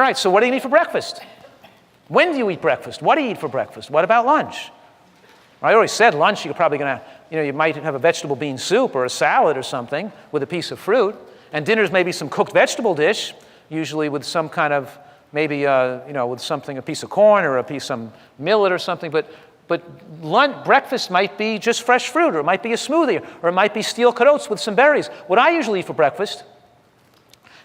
right, so what do you eat for breakfast? When do you eat breakfast? What do you eat for breakfast? What about lunch? I already said lunch, you're probably going to, you might have a vegetable bean soup or a salad or something with a piece of fruit. And dinner's maybe some cooked vegetable dish, usually with some kind of, maybe, with something, a piece of corn or a piece of some millet or something. But breakfast might be just fresh fruit, or it might be a smoothie, or it might be steel-cut oats with some berries. What I usually eat for breakfast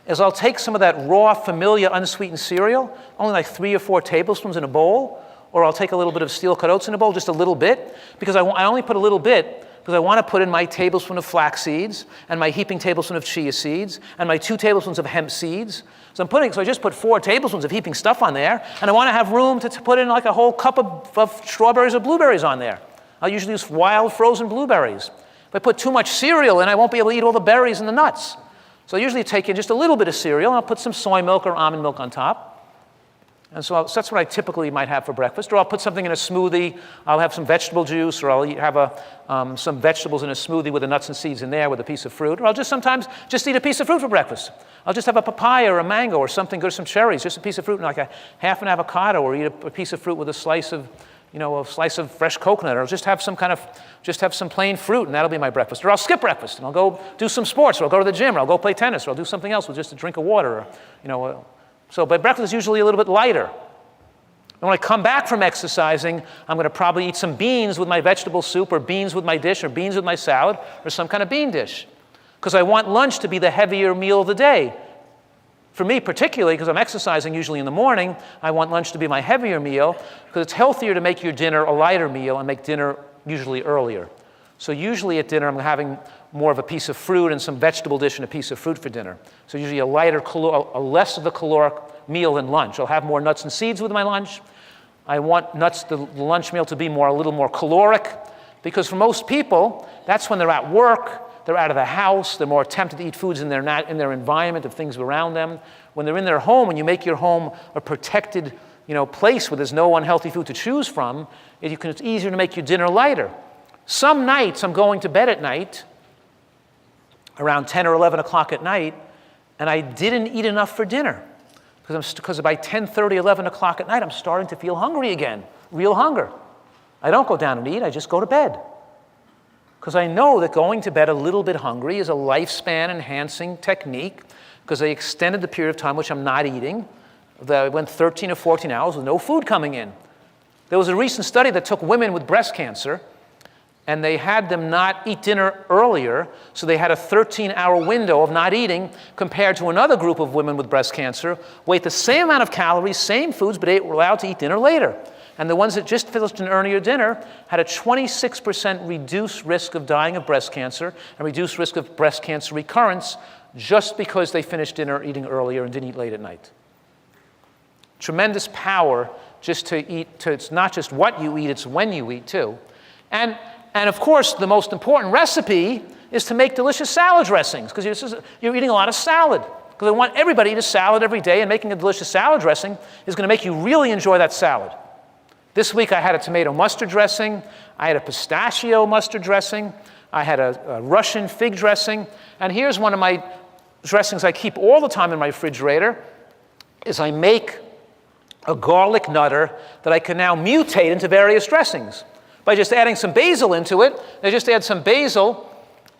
is I'll take some of that raw, familiar, unsweetened cereal, only like 3 or 4 tablespoons in a bowl, or I'll take a little bit of steel-cut oats in a bowl, just a little bit, because I only put a little bit because I want to put in my tablespoon of flax seeds, and my heaping tablespoon of chia seeds, and my 2 tablespoons of hemp seeds. So I just put 4 tablespoons of heaping stuff on there, and I want to have room to put in like a whole cup of strawberries or blueberries on there. I'll usually use wild frozen blueberries. If I put too much cereal in, I won't be able to eat all the berries and the nuts. So I usually take in just a little bit of cereal, and I'll put some soy milk or almond milk on top. And so that's what I typically might have for breakfast. Or I'll put something in a smoothie. I'll have some vegetable juice, or I'll have some vegetables in a smoothie with the nuts and seeds in there with a piece of fruit. Or I'll just sometimes just eat a piece of fruit for breakfast. I'll just have a papaya or a mango or something good, some cherries, just a piece of fruit, and like half an avocado, or eat a piece of fruit with a slice of fresh coconut, or just have some plain fruit, and that'll be my breakfast. Or I'll skip breakfast, and I'll go do some sports, or I'll go to the gym, or I'll go play tennis, or I'll do something else with just a drink of water, but breakfast is usually a little bit lighter. And when I come back from exercising, I'm going to probably eat some beans with my vegetable soup, or beans with my dish, or beans with my salad, or some kind of bean dish. Because I want lunch to be the heavier meal of the day. For me particularly, because I'm exercising usually in the morning, I want lunch to be my heavier meal, because it's healthier to make your dinner a lighter meal and make dinner usually earlier. So usually at dinner, I'm having more of a piece of fruit and some vegetable dish and a piece of fruit for dinner. So usually a less of a caloric meal than lunch. I'll have more nuts and seeds with my lunch. I want the lunch meal to be a little more caloric, because for most people, that's when they're at work, they're out of the house, they're more tempted to eat foods in their environment of things around them. When they're in their home, when you make your home a protected place where there's no unhealthy food to choose from, it's easier to make your dinner lighter. Some nights I'm going to bed at night, around 10 or 11 o'clock at night, and I didn't eat enough for dinner. Because by 10:30, 11 o'clock at night, I'm starting to feel hungry again, real hunger. I don't go down and eat, I just go to bed. Because I know that going to bed a little bit hungry is a lifespan-enhancing technique, because I extended the period of time which I'm not eating. I went 13 or 14 hours with no food coming in. There was a recent study that took women with breast cancer, and they had them not eat dinner earlier, so they had a 13-hour window of not eating, compared to another group of women with breast cancer who ate the same amount of calories, same foods, but were allowed to eat dinner later. And the ones that just finished an earlier dinner had a 26% reduced risk of dying of breast cancer and reduced risk of breast cancer recurrence, just because they finished dinner eating earlier and didn't eat late at night. Tremendous power just to eat. It's not just what you eat, it's when you eat too. And of course, the most important recipe is to make delicious salad dressings, because you're eating a lot of salad. Because I want everybody to eat a salad every day, and making a delicious salad dressing is going to make you really enjoy that salad. This week I had a tomato mustard dressing, I had a pistachio mustard dressing, I had a Russian fig dressing, and here's one of my dressings I keep all the time in my refrigerator, is I make a garlic nutter that I can now mutate into various dressings. By just adding some basil into it. I just add some basil,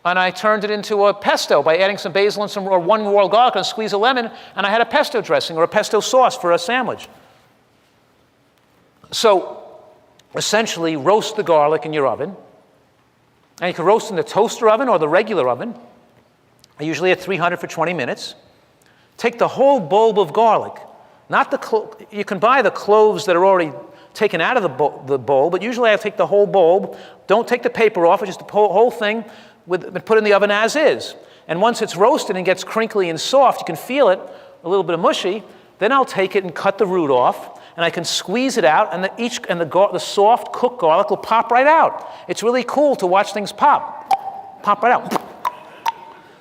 and I turned it into a pesto by adding some basil and or one raw garlic and squeeze a lemon, and I had a pesto dressing or a pesto sauce for a sandwich. So essentially, roast the garlic in your oven. And you can roast in the toaster oven or the regular oven. I usually at 300 for 20 minutes. Take the whole bulb of garlic. You can buy the cloves that are already taken out of the bowl, but usually I take the whole bulb, don't take the paper off, just the whole thing, put it in the oven as is. And once it's roasted and gets crinkly and soft, you can feel it, a little bit of mushy, then I'll take it and cut the root off, and I can squeeze it out, and the soft cooked garlic will pop right out. It's really cool to watch things pop right out.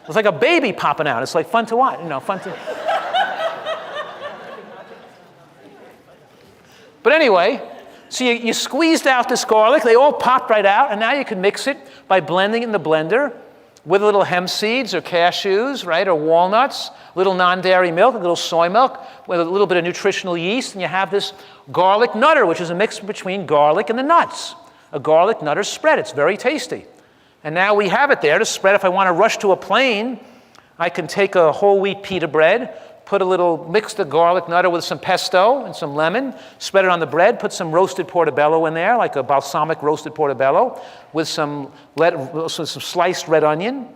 It's like a baby popping out. It's like fun to watch, fun to... But anyway, so you squeezed out this garlic, they all popped right out, and now you can mix it by blending in the blender. with a little hemp seeds or cashews, right, or walnuts, a little non-dairy milk, a little soy milk, with a little bit of nutritional yeast, and you have this garlic nutter, which is a mix between garlic and the nuts. A garlic nutter spread. It's very tasty. And now we have it there to spread. If I want to rush to a plane, I can take a whole wheat pita bread, mix the garlic nutter with some pesto and some lemon, spread it on the bread, put some roasted portobello in there, like a balsamic roasted portobello, with some sliced red onion,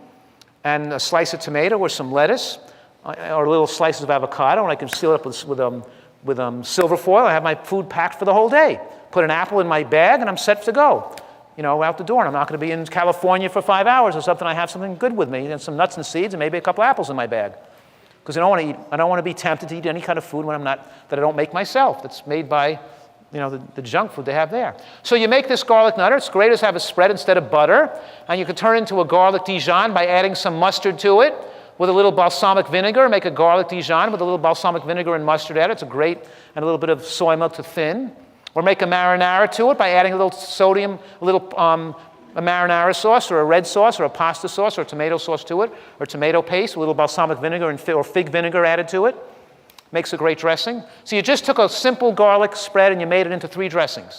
and a slice of tomato or some lettuce, or little slices of avocado, and I can seal it up with silver foil. I have my food packed for the whole day. Put an apple in my bag, and I'm set to go. Out the door, and I'm not going to be in California for 5 hours or something. I have something good with me, and some nuts and seeds, and maybe a couple apples in my bag. Because I don't want to be tempted to eat any kind of food that I don't make myself. That's made by, the junk food they have there. So you make this garlic nutter. It's great to have a spread instead of butter, and you can turn it into a garlic Dijon by adding some mustard to it with a little balsamic vinegar. Make a garlic Dijon with a little balsamic vinegar and mustard added. It's and a little bit of soy milk to thin. Or make a marinara to it by adding a little sodium, a marinara sauce or a red sauce or a pasta sauce or a tomato sauce to it, or tomato paste, a little balsamic vinegar or fig vinegar added to it. Makes a great dressing. So you just took a simple garlic spread and you made it into 3 dressings.